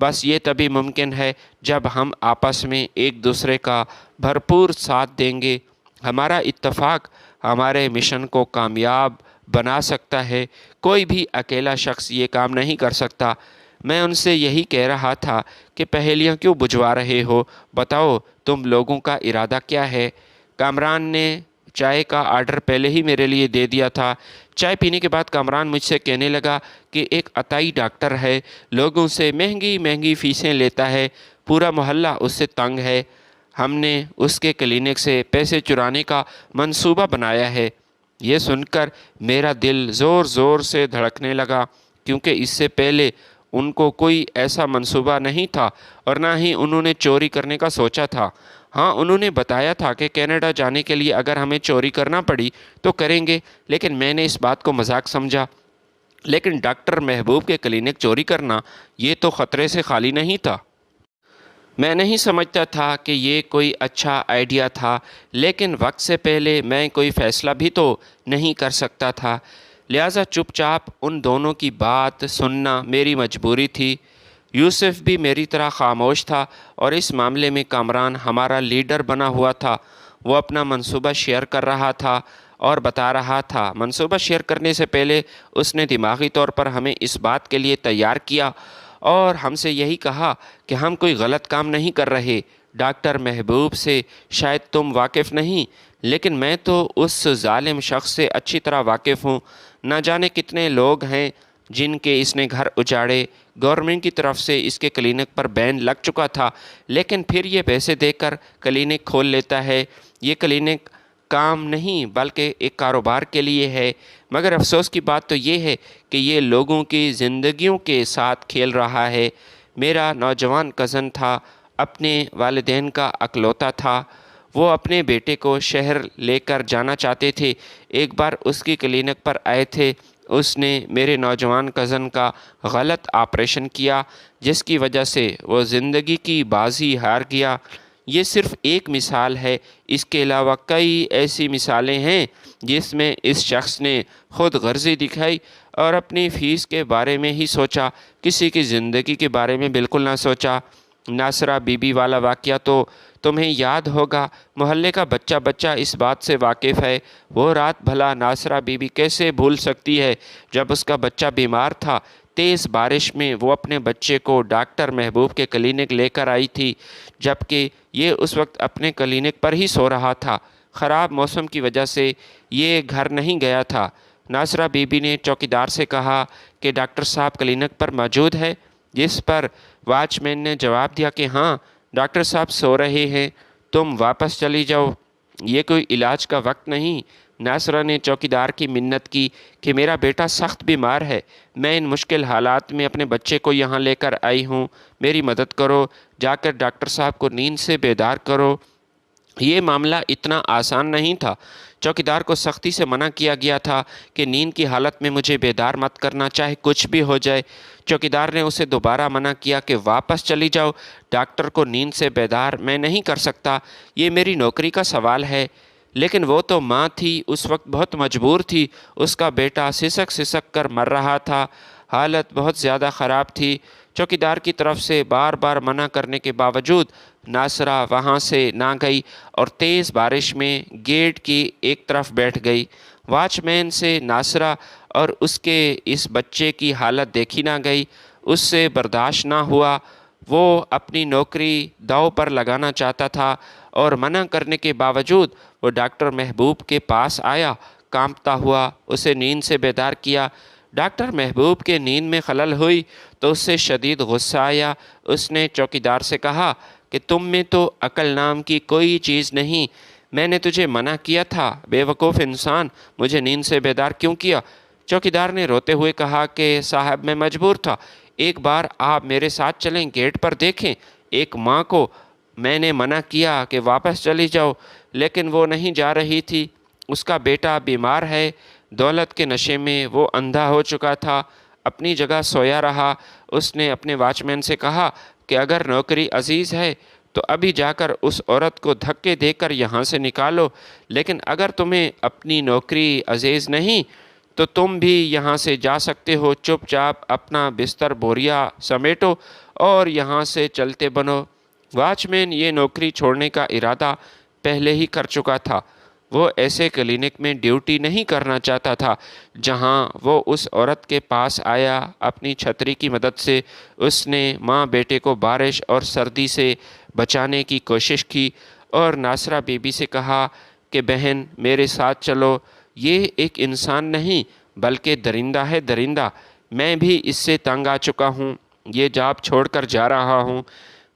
بس یہ تبھی ممکن ہے جب ہم آپس میں ایک دوسرے کا بھرپور ساتھ دیں گے۔ ہمارا اتفاق ہمارے مشن کو کامیاب بنا سکتا ہے، کوئی بھی اکیلا شخص یہ کام نہیں کر سکتا۔ میں ان سے یہی کہہ رہا تھا کہ پہیلیاں کیوں بجھوا رہے ہو، بتاؤ تم لوگوں کا ارادہ کیا ہے؟ کامران نے چائے کا آرڈر پہلے ہی میرے لیے دے دیا تھا۔ چائے پینے کے بعد کامران مجھ سے کہنے لگا کہ ایک عطائی ڈاکٹر ہے، لوگوں سے مہنگی مہنگی فیسیں لیتا ہے، پورا محلہ اس سے تنگ ہے۔ ہم نے اس کے کلینک سے پیسے چرانے کا منصوبہ بنایا ہے۔ یہ سن کر میرا دل زور زور سے دھڑکنے لگا، کیونکہ اس سے پہلے ان کو کوئی ایسا منصوبہ نہیں تھا اور نہ ہی انہوں نے چوری کرنے کا سوچا تھا۔ ہاں، انہوں نے بتایا تھا کہ کینیڈا جانے کے لیے اگر ہمیں چوری کرنا پڑی تو کریں گے، لیکن میں نے اس بات کو مذاق سمجھا۔ لیکن ڈاکٹر محبوب کے کلینک چوری کرنا، یہ تو خطرے سے خالی نہیں تھا۔ میں نہیں سمجھتا تھا کہ یہ کوئی اچھا آئیڈیا تھا، لیکن وقت سے پہلے میں کوئی فیصلہ بھی تو نہیں کر سکتا تھا، لہٰذا چپ چاپ ان دونوں کی بات سننا میری مجبوری تھی۔ یوسف بھی میری طرح خاموش تھا اور اس معاملے میں کامران ہمارا لیڈر بنا ہوا تھا۔ وہ اپنا منصوبہ شیئر کر رہا تھا اور بتا رہا تھا۔ منصوبہ شیئر کرنے سے پہلے اس نے دماغی طور پر ہمیں اس بات کے لیے تیار کیا اور ہم سے یہی کہا کہ ہم کوئی غلط کام نہیں کر رہے۔ ڈاکٹر محبوب سے شاید تم واقف نہیں، لیکن میں تو اس ظالم شخص سے اچھی طرح واقف ہوں۔ نہ جانے کتنے لوگ ہیں جن کے اس نے گھر اجاڑے۔ گورنمنٹ کی طرف سے اس کے کلینک پر بین لگ چکا تھا، لیکن پھر یہ پیسے دے کر کلینک کھول لیتا ہے۔ یہ کلینک کام نہیں بلکہ ایک کاروبار کے لیے ہے، مگر افسوس کی بات تو یہ ہے کہ یہ لوگوں کی زندگیوں کے ساتھ کھیل رہا ہے۔ میرا نوجوان کزن تھا، اپنے والدین کا اکلوتا تھا۔ وہ اپنے بیٹے کو شہر لے کر جانا چاہتے تھے۔ ایک بار اس کی کلینک پر آئے تھے۔ اس نے میرے نوجوان کزن کا غلط آپریشن کیا، جس کی وجہ سے وہ زندگی کی بازی ہار گیا۔ یہ صرف ایک مثال ہے، اس کے علاوہ کئی ایسی مثالیں ہیں جس میں اس شخص نے خود غرضی دکھائی اور اپنی فیس کے بارے میں ہی سوچا، کسی کی زندگی کے بارے میں بالکل نہ سوچا۔ ناصرہ بی بی والا واقعہ تو تمہیں یاد ہوگا، محلے کا بچہ بچہ اس بات سے واقف ہے۔ وہ رات بھلا ناصرہ بی بی کیسے بھول سکتی ہے جب اس کا بچہ بیمار تھا؟ تیز بارش میں وہ اپنے بچے کو ڈاکٹر محبوب کے کلینک لے کر آئی تھی، جبکہ یہ اس وقت اپنے کلینک پر ہی سو رہا تھا۔ خراب موسم کی وجہ سے یہ گھر نہیں گیا تھا۔ ناصرہ بی بی نے چوکیدار سے کہا کہ ڈاکٹر صاحب کلینک پر موجود ہے، جس پر واچ مین نے جواب دیا کہ ہاں، ڈاکٹر صاحب سو رہے ہیں، تم واپس چلی جاؤ، یہ کوئی علاج کا وقت نہیں۔ ناصرہ نے چوکیدار کی منت کی کہ میرا بیٹا سخت بیمار ہے، میں ان مشکل حالات میں اپنے بچے کو یہاں لے کر آئی ہوں، میری مدد کرو، جا کر ڈاکٹر صاحب کو نیند سے بیدار کرو۔ یہ معاملہ اتنا آسان نہیں تھا۔ چوکیدار کو سختی سے منع کیا گیا تھا کہ نیند کی حالت میں مجھے بیدار مت کرنا، چاہے کچھ بھی ہو جائے۔ چوکیدار نے اسے دوبارہ منع کیا کہ واپس چلی جاؤ، ڈاکٹر کو نیند سے بیدار میں نہیں کر سکتا، یہ میری نوکری کا سوال ہے۔ لیکن وہ تو ماں تھی، اس وقت بہت مجبور تھی، اس کا بیٹا سسک سسک کر مر رہا تھا، حالت بہت زیادہ خراب تھی۔ چوکیدار کی طرف سے بار بار منع کرنے کے باوجود ناصرہ وہاں سے نہ گئی اور تیز بارش میں گیٹ کی ایک طرف بیٹھ گئی۔ واچ مین سے ناصرہ اور اس کے اس بچے کی حالت دیکھی نہ گئی، اس سے برداشت نہ ہوا۔ وہ اپنی نوکری داؤ پر لگانا چاہتا تھا اور منع کرنے کے باوجود وہ ڈاکٹر محبوب کے پاس آیا، کانپتا ہوا، اسے نیند سے بیدار کیا۔ ڈاکٹر محبوب کے نیند میں خلل ہوئی تو اس سے شدید غصہ آیا۔ اس نے چوکیدار سے کہا کہ تم میں تو عقل نام کی کوئی چیز نہیں، میں نے تجھے منع کیا تھا، بے وقوف انسان، مجھے نیند سے بیدار کیوں کیا؟ چوکیدار نے روتے ہوئے کہا کہ صاحب میں مجبور تھا، ایک بار آپ میرے ساتھ چلیں، گیٹ پر دیکھیں۔ ایک ماں کو میں نے منع کیا کہ واپس چلی جاؤ، لیکن وہ نہیں جا رہی تھی۔ اس کا بیٹا بیمار ہے، دولت کے نشے میں وہ اندھا ہو چکا تھا، اپنی جگہ سویا رہا۔ اس نے اپنے واچ مین سے کہا کہ اگر نوکری عزیز ہے تو ابھی جا کر اس عورت کو دھکے دے کر یہاں سے نکالو، لیکن اگر تمہیں اپنی نوکری عزیز نہیں تو تم بھی یہاں سے جا سکتے ہو، چپ چاپ اپنا بستر بوریا سمیٹو اور یہاں سے چلتے بنو۔ واچ مین یہ نوکری چھوڑنے کا ارادہ پہلے ہی کر چکا تھا۔ وہ ایسے کلینک میں ڈیوٹی نہیں کرنا چاہتا تھا جہاں وہ اس عورت کے پاس آیا۔ اپنی چھتری کی مدد سے اس نے ماں بیٹے کو بارش اور سردی سے بچانے کی کوشش کی اور ناصرہ بی بی سے کہا کہ بہن میرے ساتھ چلو، یہ ایک انسان نہیں بلکہ درندہ ہے، درندہ۔ میں بھی اس سے تنگ آ چکا ہوں، یہ جاب چھوڑ کر جا رہا ہوں۔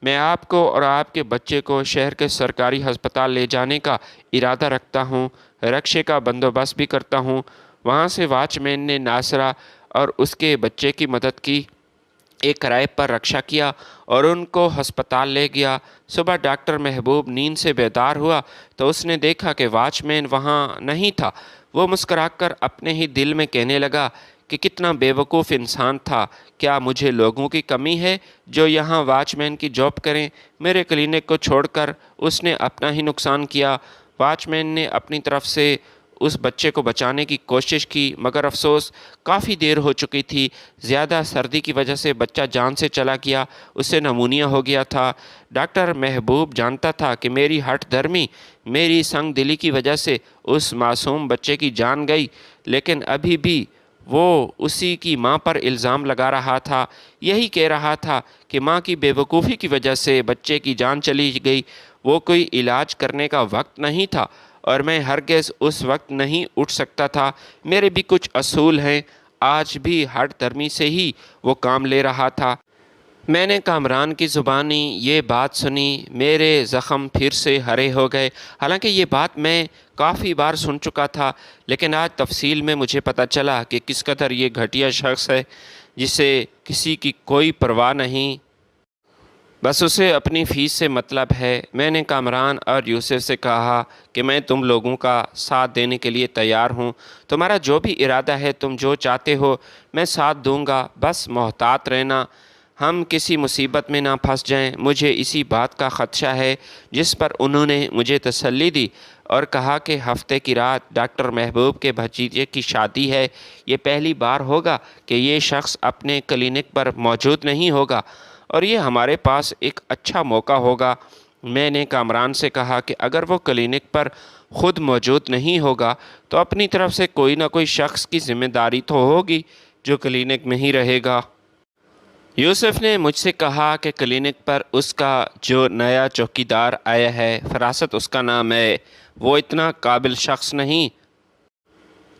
میں آپ کو اور آپ کے بچے کو شہر کے سرکاری ہسپتال لے جانے کا ارادہ رکھتا ہوں، رکشے کا بندوبست بھی کرتا ہوں۔ وہاں سے واچ مین نے ناصرہ اور اس کے بچے کی مدد کی، ایک کرائے پر رکشہ کیا اور ان کو ہسپتال لے گیا۔ صبح ڈاکٹر محبوب نیند سے بیدار ہوا تو اس نے دیکھا کہ واچ مین وہاں نہیں تھا۔ وہ مسکرا کر اپنے ہی دل میں کہنے لگا کہ کتنا بیوقوف انسان تھا، کیا مجھے لوگوں کی کمی ہے جو یہاں واچ مین کی جاب کریں؟ میرے کلینک کو چھوڑ کر اس نے اپنا ہی نقصان کیا۔ واچ مین نے اپنی طرف سے اس بچے کو بچانے کی کوشش کی مگر افسوس کافی دیر ہو چکی تھی۔ زیادہ سردی کی وجہ سے بچہ جان سے چلا گیا، اسے نمونیا ہو گیا تھا۔ ڈاکٹر محبوب جانتا تھا کہ میری ہٹ دھرمی، میری سنگ دلی کی وجہ سے اس معصوم بچے کی جان گئی، لیکن ابھی بھی وہ اسی کی ماں پر الزام لگا رہا تھا، یہی کہہ رہا تھا کہ ماں کی بے وقوفی کی وجہ سے بچے کی جان چلی گئی۔ وہ کوئی علاج کرنے کا وقت نہیں تھا اور میں ہرگز اس وقت نہیں اٹھ سکتا تھا۔ میرے بھی کچھ اصول ہیں۔ آج بھی ہٹ دھرمی سے ہی وہ کام لے رہا تھا۔ میں نے کامران کی زبانی یہ بات سنی، میرے زخم پھر سے ہرے ہو گئے۔ حالانکہ یہ بات میں کافی بار سن چکا تھا، لیکن آج تفصیل میں مجھے پتہ چلا کہ کس قدر یہ گھٹیا شخص ہے جسے کسی کی کوئی پرواہ نہیں، بس اسے اپنی فیس سے مطلب ہے۔ میں نے کامران اور یوسف سے کہا کہ میں تم لوگوں کا ساتھ دینے کے لیے تیار ہوں، تمہارا جو بھی ارادہ ہے، تم جو چاہتے ہو میں ساتھ دوں گا، بس محتاط رہنا، ہم کسی مصیبت میں نہ پھنس جائیں۔ مجھے اسی بات کا خدشہ ہے جس پر انہوں نے مجھے تسلی دی اور کہا کہ ہفتے کی رات ڈاکٹر محبوب کے بھتیجے کی شادی ہے، یہ پہلی بار ہوگا کہ یہ شخص اپنے کلینک پر موجود نہیں ہوگا اور یہ ہمارے پاس ایک اچھا موقع ہوگا۔ میں نے کامران سے کہا کہ اگر وہ کلینک پر خود موجود نہیں ہوگا تو اپنی طرف سے کوئی نہ کوئی شخص کی ذمہ داری تو ہوگی جو کلینک میں ہی رہے گا۔ یوسف نے مجھ سے کہا کہ کلینک پر اس کا جو نیا چوکیدار آیا ہے، فراست اس کا نام ہے، وہ اتنا قابل شخص نہیں،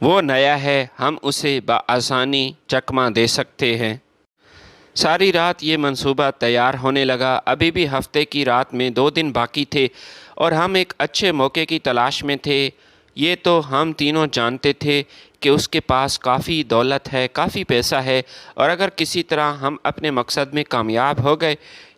وہ نیا ہے، ہم اسے بآسانی چکمہ دے سکتے ہیں۔ ساری رات یہ منصوبہ تیار ہونے لگا۔ ابھی بھی ہفتے کی رات میں 2 دن باقی تھے اور ہم ایک اچھے موقع کی تلاش میں تھے۔ یہ تو ہم تینوں جانتے تھے کہ اس کے پاس کافی دولت ہے، کافی پیسہ ہے اور اگر کسی طرح ہم اپنے مقصد میں کامیاب ہو گئے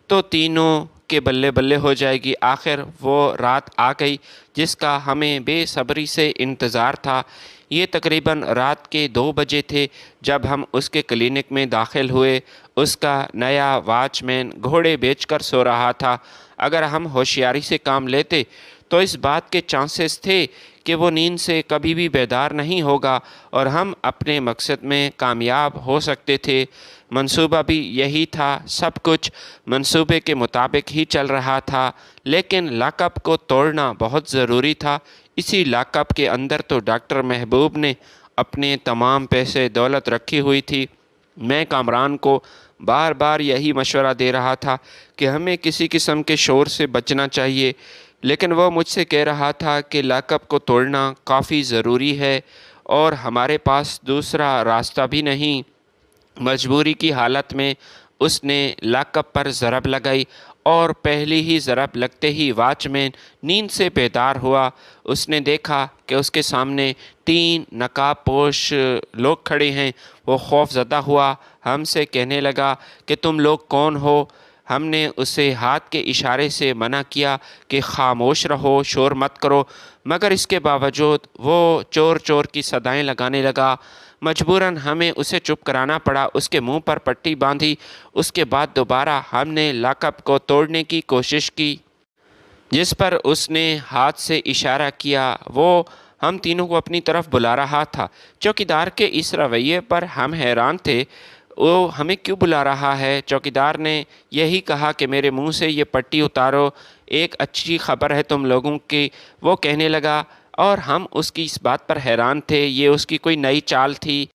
تو تینوں کے بلے بلے ہو جائے گی۔ آخر وہ رات آ گئی جس کا ہمیں بے صبری سے انتظار تھا۔ یہ تقریباً رات کے 2 بجے تھے جب ہم اس کے کلینک میں داخل ہوئے۔ اس کا نیا واچ مین گھوڑے بیچ کر سو رہا تھا۔ اگر ہم ہوشیاری سے کام لیتے تو اس بات کے چانسز تھے کہ وہ نیند سے کبھی بھی بیدار نہیں ہوگا اور ہم اپنے مقصد میں کامیاب ہو سکتے تھے۔ منصوبہ بھی یہی تھا، سب کچھ منصوبے کے مطابق ہی چل رہا تھا، لیکن لاک اپ کو توڑنا بہت ضروری تھا۔ اسی لاک اپ کے اندر تو ڈاکٹر محبوب نے اپنے تمام پیسے دولت رکھی ہوئی تھی۔ میں کامران کو بار بار یہی مشورہ دے رہا تھا کہ ہمیں کسی قسم کے شور سے بچنا چاہیے، لیکن وہ مجھ سے کہہ رہا تھا کہ لاک اپ کو توڑنا کافی ضروری ہے اور ہمارے پاس دوسرا راستہ بھی نہیں۔ مجبوری کی حالت میں اس نے لاک اپ پر ضرب لگائی اور پہلی ہی ضرب لگتے ہی واچ مین نیند سے بیدار ہوا۔ اس نے دیکھا کہ اس کے سامنے 3 نقاب پوش لوگ کھڑے ہیں۔ وہ خوف زدہ ہوا، ہم سے کہنے لگا کہ تم لوگ کون ہو؟ ہم نے اسے ہاتھ کے اشارے سے منع کیا کہ خاموش رہو، شور مت کرو، مگر اس کے باوجود وہ چور چور کی صدائیں لگانے لگا۔ مجبوراً ہمیں اسے چپ کرانا پڑا، اس کے منہ پر پٹی باندھی۔ اس کے بعد دوبارہ ہم نے لاک اپ کو توڑنے کی کوشش کی جس پر اس نے ہاتھ سے اشارہ کیا۔ وہ ہم تینوں کو اپنی طرف بلا رہا تھا۔ چوکیدار کے اس رویے پر ہم حیران تھے۔ وہ ہمیں کیوں بلا رہا ہے؟ چوکیدار نے یہی کہا کہ میرے منہ سے یہ پٹی اتارو، ایک اچھی خبر ہے تم لوگوں کی، وہ کہنے لگا، اور ہم اس کی اس بات پر حیران تھے، یہ اس کی کوئی نئی چال تھی۔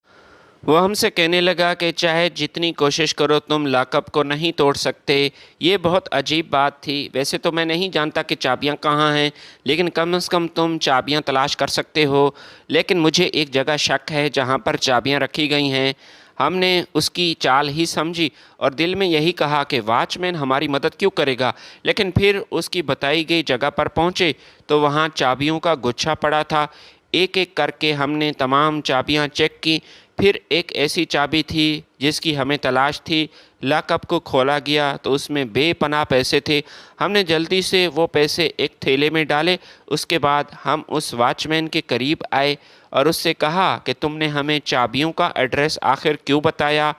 وہ ہم سے کہنے لگا کہ چاہے جتنی کوشش کرو تم لاک اپ کو نہیں توڑ سکتے۔ یہ بہت عجیب بات تھی، ویسے تو میں نہیں جانتا کہ چابیاں کہاں ہیں، لیکن کم از کم تم چابیاں تلاش کر سکتے ہو۔ لیکن مجھے ایک جگہ شک ہے جہاں پر چابیاں رکھی گئی ہیں۔ ہم نے اس کی چال ہی سمجھی اور دل میں یہی کہا کہ واچ مین ہماری مدد کیوں کرے گا، لیکن پھر اس کی بتائی گئی جگہ پر پہنچے تو وہاں چابیوں کا گچھا پڑا تھا۔ ایک ایک کر کے ہم نے تمام چابیاں چیک کی، پھر ایک ایسی چابی تھی جس کی ہمیں تلاش تھی۔ لاک اپ کو کھولا گیا تو اس میں بے پناہ پیسے تھے۔ ہم نے جلدی سے وہ پیسے ایک تھیلے میں ڈالے۔ اس کے بعد ہم اس واچ مین کے قریب آئے اور اس سے کہا کہ تم نے ہمیں چابیوں کا ایڈریس آخر کیوں بتایا؟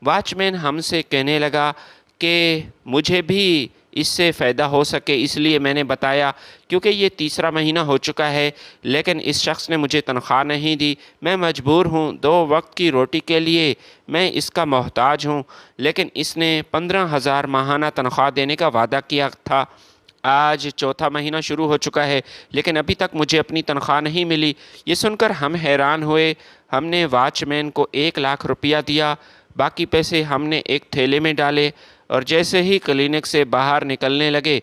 واچ مین ہم سے کہنے لگا کہ مجھے بھی اس سے فائدہ ہو سکے اس لیے میں نے بتایا، کیونکہ یہ تیسرا مہینہ ہو چکا ہے، لیکن اس شخص نے مجھے تنخواہ نہیں دی۔ میں مجبور ہوں، 2 وقت کی روٹی کے لیے میں اس کا محتاج ہوں، لیکن اس نے 15,000 ماہانہ تنخواہ دینے کا وعدہ کیا تھا۔ آج چوتھا مہینہ شروع ہو چکا ہے لیکن ابھی تک مجھے اپنی تنخواہ نہیں ملی۔ یہ سن کر ہم حیران ہوئے۔ ہم نے واچ مین کو 1 لاکھ روپیہ دیا، باقی پیسے ہم نے ایک تھیلے میں ڈالے اور جیسے ہی کلینک سے باہر نکلنے لگے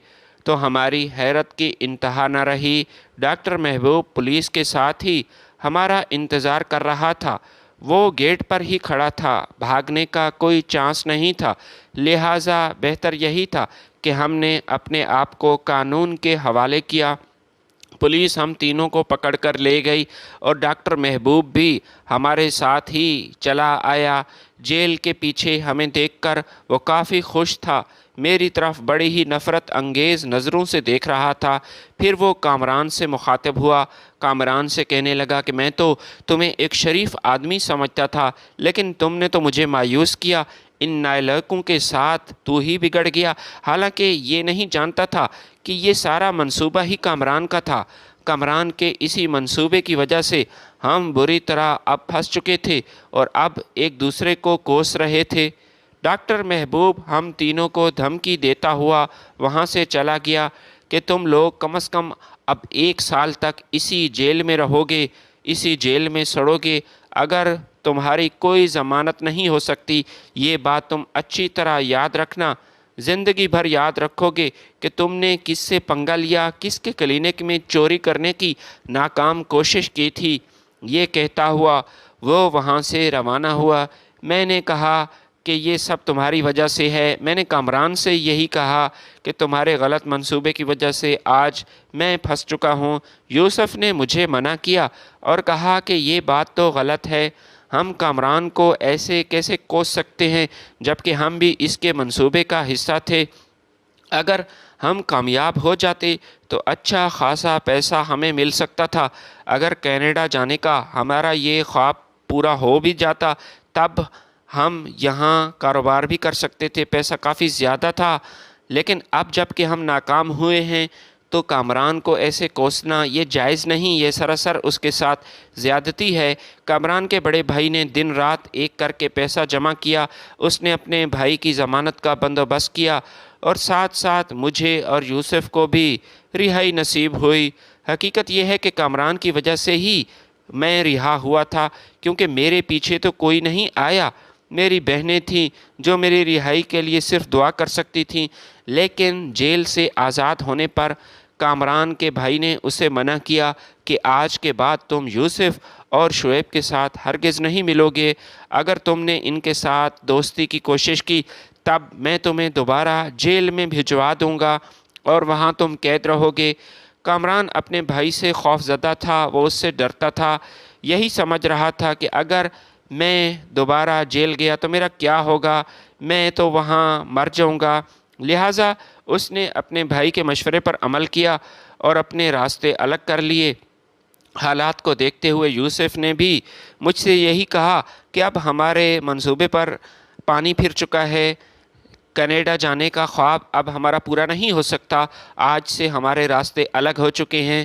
تو ہماری حیرت کی انتہا نہ رہی۔ ڈاکٹر محبوب پولیس کے ساتھ ہی ہمارا انتظار کر رہا تھا۔ وہ گیٹ پر ہی کھڑا تھا، بھاگنے کا کوئی چانس نہیں تھا، لہٰذا بہتر یہی تھا کہ ہم نے اپنے آپ کو قانون کے حوالے کیا۔ پولیس ہم تینوں کو پکڑ کر لے گئی اور ڈاکٹر محبوب بھی ہمارے ساتھ ہی چلا آیا۔ جیل کے پیچھے ہمیں دیکھ کر وہ کافی خوش تھا، میری طرف بڑی ہی نفرت انگیز نظروں سے دیکھ رہا تھا۔ پھر وہ کامران سے مخاطب ہوا۔ کامران سے کہنے لگا کہ میں تو تمہیں ایک شریف آدمی سمجھتا تھا، لیکن تم نے تو مجھے مایوس کیا۔ ان نالائقوں کے ساتھ تو ہی بگڑ گیا۔ حالانکہ یہ نہیں جانتا تھا کہ یہ سارا منصوبہ ہی کامران کا تھا۔ کامران کے اسی منصوبے کی وجہ سے ہم بری طرح اب پھنس چکے تھے اور اب ایک دوسرے کو کوس رہے تھے۔ ڈاکٹر محبوب ہم تینوں کو دھمکی دیتا ہوا وہاں سے چلا گیا کہ تم لوگ کم از کم اب 1 سال تک اسی جیل میں رہو گے، اسی جیل میں سڑو گے۔ اگر تمہاری کوئی ضمانت نہیں ہو سکتی، یہ بات تم اچھی طرح یاد رکھنا، زندگی بھر یاد رکھو گے کہ تم نے کس سے پنگا لیا، کس کے کلینک میں چوری کرنے کی ناکام کوشش کی تھی۔ یہ کہتا ہوا وہ وہاں سے روانہ ہوا۔ میں نے کہا کہ یہ سب تمہاری وجہ سے ہے۔ میں نے کامران سے یہی کہا کہ تمہارے غلط منصوبے کی وجہ سے آج میں پھنس چکا ہوں۔ یوسف نے مجھے منع کیا اور کہا کہ یہ بات تو غلط ہے، ہم کامران کو ایسے کیسے کوس سکتے ہیں جبکہ ہم بھی اس کے منصوبے کا حصہ تھے۔ اگر ہم کامیاب ہو جاتے تو اچھا خاصا پیسہ ہمیں مل سکتا تھا۔ اگر کینیڈا جانے کا ہمارا یہ خواب پورا ہو بھی جاتا تب ہم یہاں کاروبار بھی کر سکتے تھے، پیسہ کافی زیادہ تھا۔ لیکن اب جب کہ ہم ناکام ہوئے ہیں تو کامران کو ایسے کوسنا یہ جائز نہیں، یہ سراسر اس کے ساتھ زیادتی ہے۔ کامران کے بڑے بھائی نے دن رات ایک کر کے پیسہ جمع کیا، اس نے اپنے بھائی کی ضمانت کا بندوبست کیا اور ساتھ ساتھ مجھے اور یوسف کو بھی رہائی نصیب ہوئی۔ حقیقت یہ ہے کہ کامران کی وجہ سے ہی میں رہا ہوا تھا، کیونکہ میرے پیچھے تو کوئی نہیں آیا۔ میری بہنیں تھیں جو میری رہائی کے لیے صرف دعا کر سکتی تھیں، لیکن جیل سے آزاد ہونے پر کامران کے بھائی نے اسے منع کیا کہ آج کے بعد تم یوسف اور شعیب کے ساتھ ہرگز نہیں ملو گے۔ اگر تم نے ان کے ساتھ دوستی کی کوشش کی تب میں تمہیں دوبارہ جیل میں بھجوا دوں گا اور وہاں تم قید رہو گے۔ کامران اپنے بھائی سے خوف زدہ تھا، وہ اس سے ڈرتا تھا، یہی سمجھ رہا تھا کہ اگر میں دوبارہ جیل گیا تو میرا کیا ہوگا، میں تو وہاں مر جاؤں گا۔ لہٰذا اس نے اپنے بھائی کے مشورے پر عمل کیا اور اپنے راستے الگ کر لیے۔ حالات کو دیکھتے ہوئے یوسف نے بھی مجھ سے یہی کہا کہ اب ہمارے منصوبے پر پانی پھر چکا ہے، کینیڈا جانے کا خواب اب ہمارا پورا نہیں ہو سکتا، آج سے ہمارے راستے الگ ہو چکے ہیں۔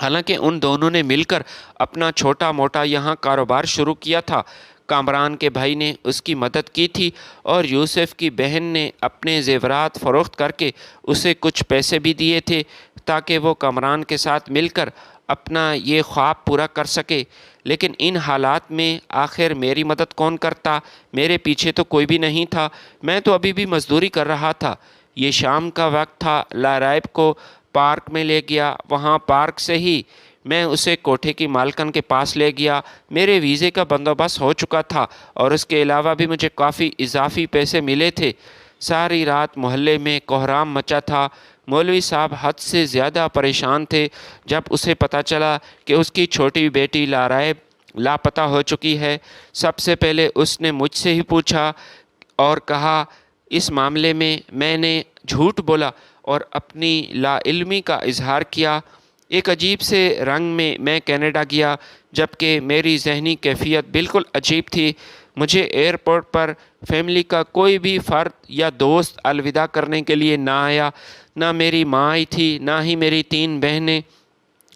حالانکہ ان دونوں نے مل کر اپنا چھوٹا موٹا یہاں کاروبار شروع کیا تھا۔ کامران کے بھائی نے اس کی مدد کی تھی اور یوسف کی بہن نے اپنے زیورات فروخت کر کے اسے کچھ پیسے بھی دیے تھے تاکہ وہ کامران کے ساتھ مل کر اپنا یہ خواب پورا کر سکے۔ لیکن ان حالات میں آخر میری مدد کون کرتا؟ میرے پیچھے تو کوئی بھی نہیں تھا، میں تو ابھی بھی مزدوری کر رہا تھا۔ یہ شام کا وقت تھا، لارائب کو پارک میں لے گیا، وہاں پارک سے ہی میں اسے کوٹھے کی مالکن کے پاس لے گیا۔ میرے ویزے کا بندوبست ہو چکا تھا اور اس کے علاوہ بھی مجھے کافی اضافی پیسے ملے تھے۔ ساری رات محلے میں کوہرام مچا تھا۔ مولوی صاحب حد سے زیادہ پریشان تھے جب اسے پتہ چلا کہ اس کی چھوٹی بیٹی لارائب لاپتہ ہو چکی ہے۔ سب سے پہلے اس نے مجھ سے ہی پوچھا اور کہا، اس معاملے میں نے جھوٹ بولا اور اپنی لا علمی کا اظہار کیا۔ ایک عجیب سے رنگ میں میں کینیڈا گیا، جبکہ میری ذہنی کیفیت بالکل عجیب تھی۔ مجھے ایئرپورٹ پر فیملی کا کوئی بھی فرد یا دوست الوداع کرنے کے لیے نہ آیا۔ نہ میری ماں آئی تھی، نہ ہی میری 3 بہنیں،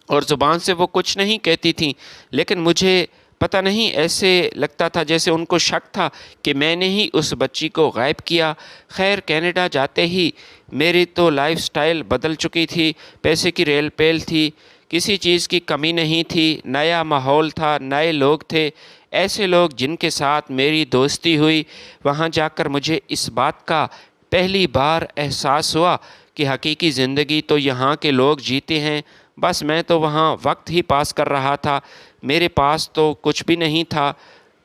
اور زبان سے وہ کچھ نہیں کہتی تھیں، لیکن مجھے پتہ نہیں ایسے لگتا تھا جیسے ان کو شک تھا کہ میں نے ہی اس بچی کو غائب کیا۔ خیر، کینیڈا جاتے ہی میری تو لائف سٹائل بدل چکی تھی۔ پیسے کی ریل پیل تھی، کسی چیز کی کمی نہیں تھی، نیا ماحول تھا، نئے لوگ تھے، ایسے لوگ جن کے ساتھ میری دوستی ہوئی۔ وہاں جا کر مجھے اس بات کا پہلی بار احساس ہوا کہ حقیقی زندگی تو یہاں کے لوگ جیتے ہیں، بس میں تو وہاں وقت ہی پاس کر رہا تھا۔ میرے پاس تو کچھ بھی نہیں تھا،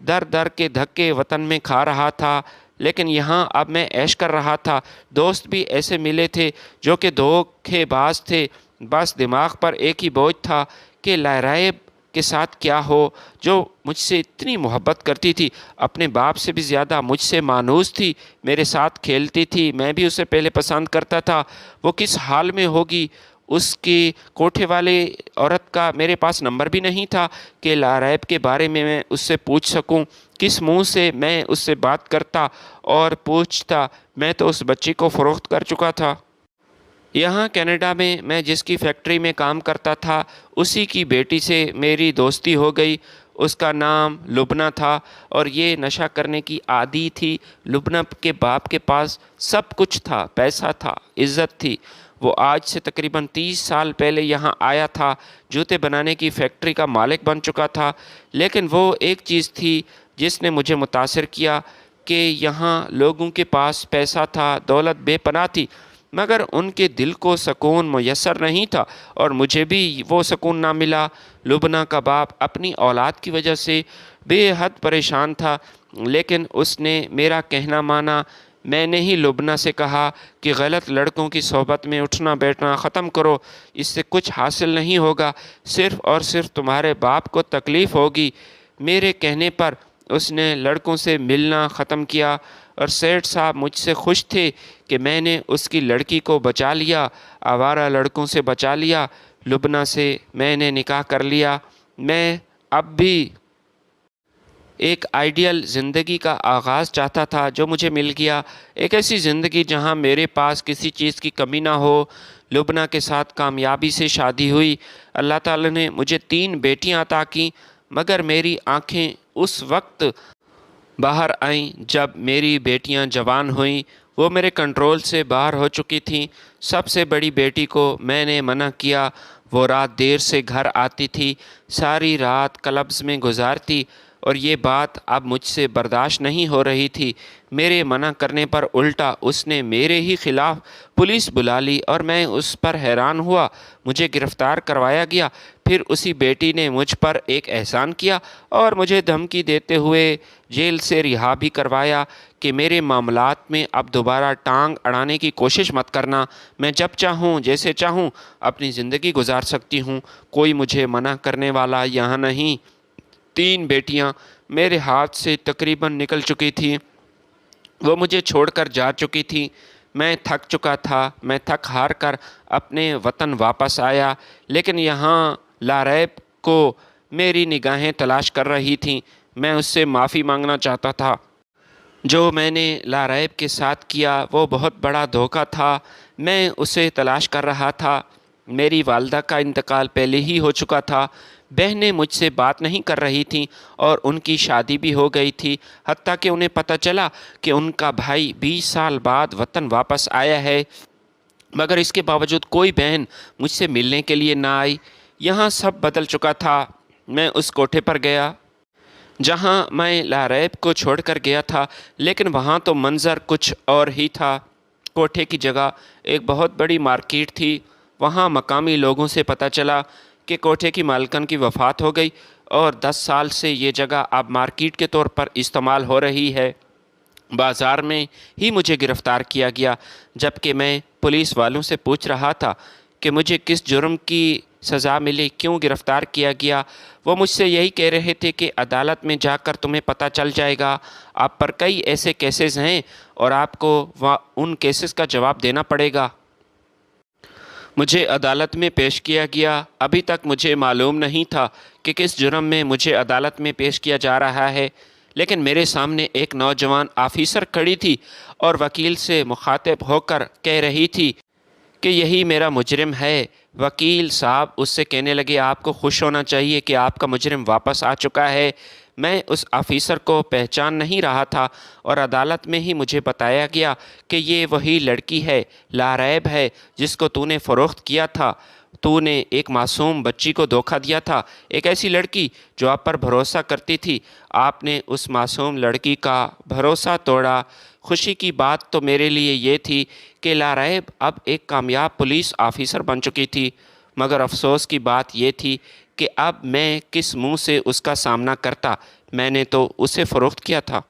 در در کے دھکے وطن میں کھا رہا تھا، لیکن یہاں اب میں عیش کر رہا تھا۔ دوست بھی ایسے ملے تھے جو کہ دھوکے باز تھے، بس دماغ پر ایک ہی بوجھ تھا کہ لارائب کے ساتھ کیا ہو، جو مجھ سے اتنی محبت کرتی تھی، اپنے باپ سے بھی زیادہ مجھ سے مانوس تھی، میرے ساتھ کھیلتی تھی، میں بھی اسے پہلے پسند کرتا تھا۔ وہ کس حال میں ہوگی؟ اس کی کوٹھے والے عورت کا میرے پاس نمبر بھی نہیں تھا کہ لارائب کے بارے میں اس سے پوچھ سکوں۔ کس منہ سے میں اس سے بات کرتا اور پوچھتا؟ میں تو اس بچی کو فروخت کر چکا تھا۔ یہاں کینیڈا میں میں جس کی فیکٹری میں کام کرتا تھا، اسی کی بیٹی سے میری دوستی ہو گئی۔ اس کا نام لبنہ تھا اور یہ نشہ کرنے کی عادی تھی۔ لبنہ کے باپ کے پاس سب کچھ تھا، پیسہ تھا، عزت تھی۔ وہ آج سے تقریباً 30 سال پہلے یہاں آیا تھا، جوتے بنانے کی فیکٹری کا مالک بن چکا تھا۔ لیکن وہ ایک چیز تھی جس نے مجھے متاثر کیا کہ یہاں لوگوں کے پاس پیسہ تھا، دولت بے پناہ تھی، مگر ان کے دل کو سکون میسر نہیں تھا، اور مجھے بھی وہ سکون نہ ملا۔ لبنہ کا باپ اپنی اولاد کی وجہ سے بے حد پریشان تھا، لیکن اس نے میرا کہنا مانا۔ میں نے ہی لبنہ سے کہا کہ غلط لڑکوں کی صحبت میں اٹھنا بیٹھنا ختم کرو، اس سے کچھ حاصل نہیں ہوگا، صرف اور صرف تمہارے باپ کو تکلیف ہوگی۔ میرے کہنے پر اس نے لڑکوں سے ملنا ختم کیا، اور سیٹھ صاحب مجھ سے خوش تھے کہ میں نے اس کی لڑکی کو بچا لیا، آوارہ لڑکوں سے بچا لیا۔ لبنہ سے میں نے نکاح کر لیا۔ میں اب بھی ایک آئیڈیل زندگی کا آغاز چاہتا تھا جو مجھے مل گیا، ایک ایسی زندگی جہاں میرے پاس کسی چیز کی کمی نہ ہو۔ لبنہ کے ساتھ کامیابی سے شادی ہوئی۔ اللہ تعالیٰ نے مجھے 3 بیٹیاں عطا کیں، مگر میری آنکھیں اس وقت باہر آئیں جب میری بیٹیاں جوان ہوئیں۔ وہ میرے کنٹرول سے باہر ہو چکی تھیں۔ سب سے بڑی بیٹی کو میں نے منع کیا، وہ رات دیر سے گھر آتی تھی، ساری رات کلبز میں گزارتی، اور یہ بات اب مجھ سے برداشت نہیں ہو رہی تھی۔ میرے منع کرنے پر الٹا اس نے میرے ہی خلاف پولیس بلا لی، اور میں اس پر حیران ہوا۔ مجھے گرفتار کروایا گیا۔ پھر اسی بیٹی نے مجھ پر ایک احسان کیا اور مجھے دھمکی دیتے ہوئے جیل سے رہا بھی کروایا کہ میرے معاملات میں اب دوبارہ ٹانگ اڑانے کی کوشش مت کرنا، میں جب چاہوں جیسے چاہوں اپنی زندگی گزار سکتی ہوں، کوئی مجھے منع کرنے والا یہاں نہیں۔ 3 بیٹیاں میرے ہاتھ سے تقریباً نکل چکی تھیں، وہ مجھے چھوڑ کر جا چکی تھیں۔ میں تھک چکا تھا، میں تھک ہار کر اپنے وطن واپس آیا، لیکن یہاں لارائب کو میری نگاہیں تلاش کر رہی تھیں۔ میں اس سے معافی مانگنا چاہتا تھا۔ جو میں نے لارائب کے ساتھ کیا وہ بہت بڑا دھوکہ تھا۔ میں اسے تلاش کر رہا تھا، میری والدہ کا انتقال پہلے ہی ہو چکا تھا، بہنیں مجھ سے بات نہیں کر رہی تھیں اور ان کی شادی بھی ہو گئی تھی، حتیٰ کہ انہیں پتہ چلا کہ ان کا بھائی 20 سال بعد وطن واپس آیا ہے، مگر اس کے باوجود کوئی بہن مجھ سے ملنے کے لیے نہ آئی۔ یہاں سب بدل چکا تھا۔ میں اس کوٹھے پر گیا جہاں میں لاریب کو چھوڑ کر گیا تھا، لیکن وہاں تو منظر کچھ اور ہی تھا۔ کوٹھے کی جگہ ایک بہت بڑی مارکیٹ تھی۔ وہاں مقامی لوگوں سے پتہ چلا کہ کوٹھے کی مالکن کی وفات ہو گئی اور 10 سال سے یہ جگہ اب مارکیٹ کے طور پر استعمال ہو رہی ہے۔ بازار میں ہی مجھے گرفتار کیا گیا، جبکہ میں پولیس والوں سے پوچھ رہا تھا کہ مجھے کس جرم کی سزا ملی، کیوں گرفتار کیا گیا۔ وہ مجھ سے یہی کہہ رہے تھے کہ عدالت میں جا کر تمہیں پتہ چل جائے گا، آپ پر کئی ایسے کیسز ہیں اور آپ کو ان کیسز کا جواب دینا پڑے گا۔ مجھے عدالت میں پیش کیا گیا۔ ابھی تک مجھے معلوم نہیں تھا کہ کس جرم میں مجھے عدالت میں پیش کیا جا رہا ہے، لیکن میرے سامنے ایک نوجوان آفیسر کھڑی تھی اور وکیل سے مخاطب ہو کر کہہ رہی تھی کہ یہی میرا مجرم ہے۔ وکیل صاحب اس سے کہنے لگے، آپ کو خوش ہونا چاہیے کہ آپ کا مجرم واپس آ چکا ہے۔ میں اس آفیسر کو پہچان نہیں رہا تھا اور عدالت میں ہی مجھے بتایا گیا کہ یہ وہی لڑکی ہے، لاریب ہے، جس کو تو نے فروخت کیا تھا۔ تو نے ایک معصوم بچی کو دھوکہ دیا تھا، ایک ایسی لڑکی جو آپ پر بھروسہ کرتی تھی۔ آپ نے اس معصوم لڑکی کا بھروسہ توڑا۔ خوشی کی بات تو میرے لیے یہ تھی کہ لاریب اب ایک کامیاب پولیس آفیسر بن چکی تھی، مگر افسوس کی بات یہ تھی کہ اب میں کس منہ سے اس کا سامنا کرتا، میں نے تو اسے فروخت کیا تھا۔